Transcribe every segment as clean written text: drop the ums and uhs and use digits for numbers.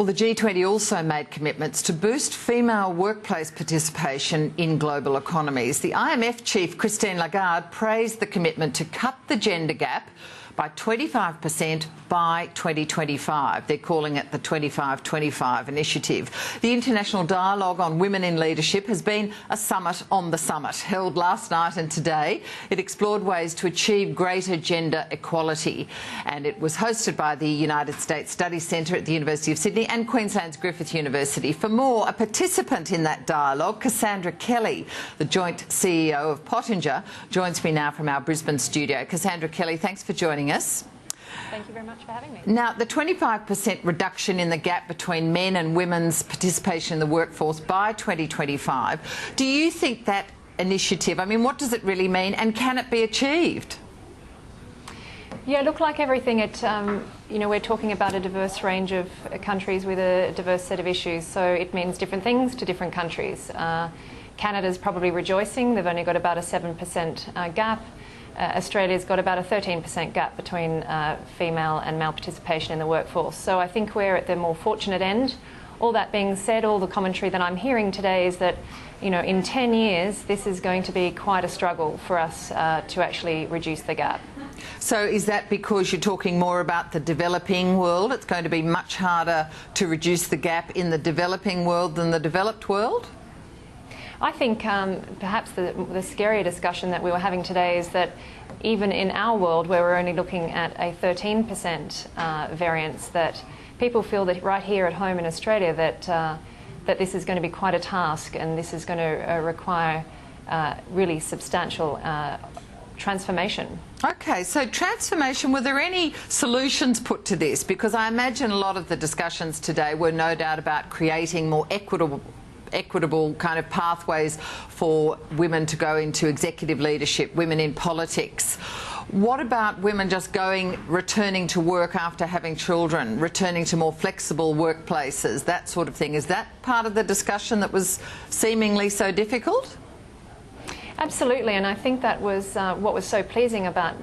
Well, the G20 also made commitments to boost female workplace participation in global economies. The IMF chief, Christine Lagarde, praised the commitment to cut the gender gap by 25% by 2025. They're calling it the 25-25 initiative. The International Dialogue on Women in Leadership has been a summit on the summit, held last night and today. It explored ways to achieve greater gender equality, and it was hosted by the United States Study Centre at the University of Sydney and Queensland's Griffith University. For more, a participant in that dialogue, Cassandra Kelly, the joint CEO of Pottinger, joins me now from our Brisbane studio. Cassandra Kelly, thanks for joining us. Thank you very much for having me. Now, the 25% reduction in the gap between men and women's participation in the workforce by 2025, do you think that initiative, I mean, what does it really mean, and can it be achieved? Yeah, look, like everything, we're talking about a diverse range of countries with a diverse set of issues, so it means different things to different countries. Canada's probably rejoicing. They've only got about a 7% gap. Australia's got about a 13% gap between female and male participation in the workforce. So I think we're at the more fortunate end. All that being said, all the commentary that I'm hearing today is that, in 10 years, this is going to be quite a struggle for us to actually reduce the gap. So is that because you're talking more about the developing world? It's going to be much harder to reduce the gap in the developing world than the developed world? I think perhaps the scarier discussion that we were having today is that even in our world, where we're only looking at a 13% variance, that people feel that right here at home in Australia that this is going to be quite a task, and this is going to require really substantial transformation. Okay, so transformation, were there any solutions put to this? Because I imagine a lot of the discussions today were no doubt about creating more equitable kind of pathways for women to go into executive leadership, women in politics. What about women just returning to work after having children, returning to more flexible workplaces, that sort of thing? Is that part of the discussion that was seemingly so difficult? Absolutely, and I think that was what was so pleasing about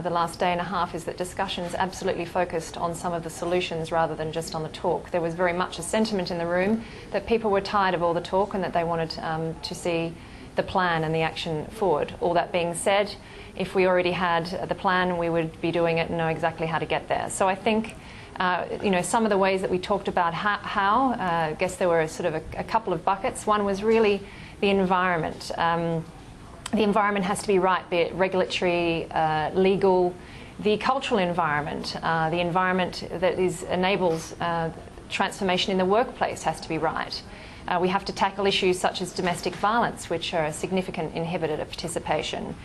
the last day and a half, is that discussions absolutely focused on some of the solutions rather than just on the talk. There was very much a sentiment in the room that people were tired of all the talk and that they wanted to see the plan and the action forward. All that being said, if we already had the plan, we would be doing it and know exactly how to get there. So I think some of the ways that we talked about I guess there were sort of a couple of buckets. One was really the environment. The environment has to be right, be it regulatory, legal, the cultural environment, the environment that enables transformation in the workplace has to be right. We have to tackle issues such as domestic violence, which are a significant inhibitor of participation.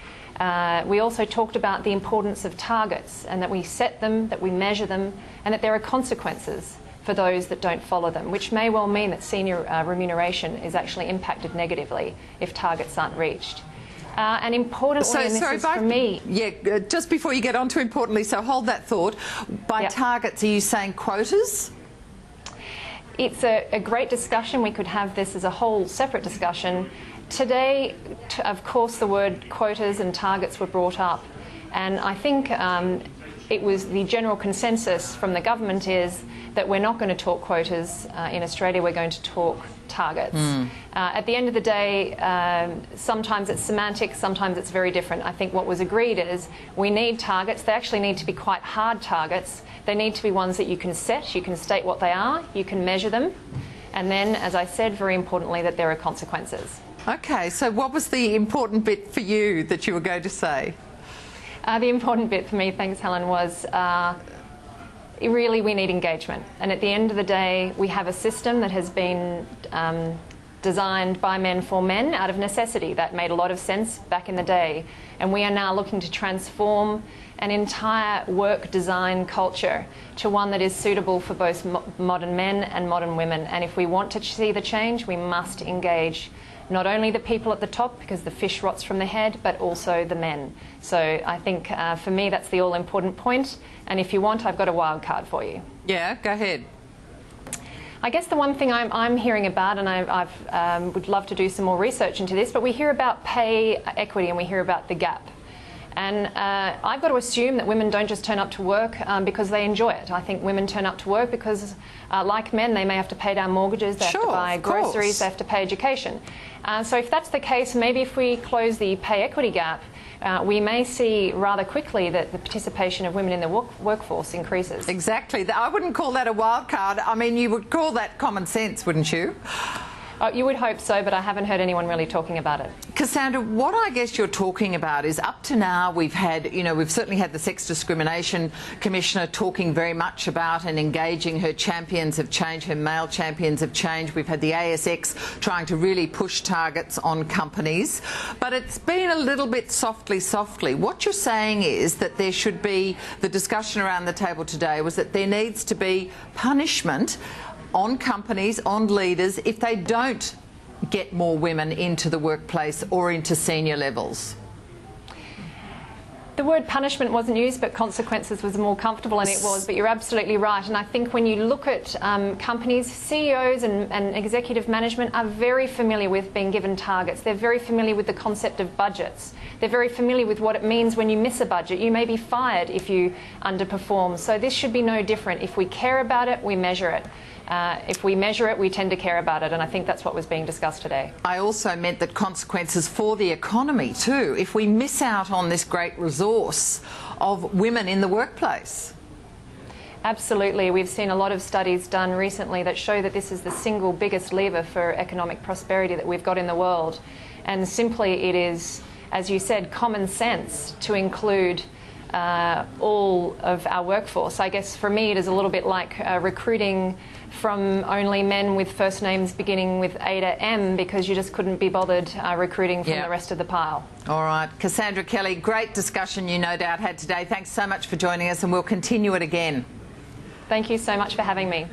We also talked about the importance of targets, and that we set them, that we measure them, and that there are consequences for those that don't follow them, which may well mean that senior remuneration is actually impacted negatively if targets aren't reached. And importantly, and this is for me... Yeah, just before you get on to importantly, so hold that thought. By targets, are you saying quotas? It's a great discussion. We could have this as a whole separate discussion. Today, of course, the word quotas and targets were brought up, and I think it was the general consensus from the government is that we're not going to talk quotas in Australia, we're going to talk targets. At the end of the day, sometimes it's semantic, sometimes it's very different. I think what was agreed is we need targets. They actually need to be quite hard targets. They need to be ones that you can set, you can state what they are, you can measure them, and then, as I said, very importantly, that there are consequences. Okay, so what was the important bit for you that you were going to say? The important bit for me, thanks Helen, was really we need engagement. And at the end of the day, we have a system that has been designed by men for men out of necessity. That made a lot of sense back in the day. And we are now looking to transform an entire work design culture to one that is suitable for both modern men and modern women. And if we want to see the change, we must engage not only the people at the top, because the fish rots from the head, but also the men. So I think for me that's the all-important point. And if you want, I've got a wild card for you. Yeah, go ahead. I guess the one thing I'm hearing about, and I would love to do some more research into this, but we hear about pay equity and we hear about the gap. And I've got to assume that women don't just turn up to work because they enjoy it. I think women turn up to work because, like men, they may have to pay down mortgages, they have to buy groceries, they have to pay education. So if that's the case, maybe if we close the pay equity gap, we may see rather quickly that the participation of women in the workforce increases. Exactly. I wouldn't call that a wild card. I mean, you would call that common sense, wouldn't you? You would hope so, but I haven't heard anyone really talking about it. Cassandra, what I guess you're talking about is up to now we've had, we've certainly had the Sex Discrimination Commissioner talking very much about and engaging her champions of change, her male champions of change. We've had the ASX trying to really push targets on companies. But it's been a little bit softly. What you're saying is that there should be, the discussion around the table today was that there needs to be punishment on companies, on leaders, if they don't get more women into the workplace or into senior levels. The word punishment wasn't used, but consequences was more comfortable, and it was. But you're absolutely right. And I think when you look at companies, CEOs and executive management are very familiar with being given targets. They're very familiar with the concept of budgets. They're very familiar with what it means when you miss a budget. You may be fired if you underperform. So this should be no different. If we care about it, we measure it. If we measure it, we tend to care about it, and I think that's what was being discussed today. I also meant that consequences for the economy too, if we miss out on this great resource of women in the workplace. Absolutely. We've seen a lot of studies done recently that show that this is the single biggest lever for economic prosperity that we've got in the world. And simply it is, as you said, common sense to include all of our workforce. I guess for me it is a little bit like recruiting from only men with first names beginning with A to M, because you just couldn't be bothered recruiting from the rest of the pile. All right. Cassandra Kelly, great discussion you no doubt had today. Thanks so much for joining us, and we'll continue it again. Thank you so much for having me.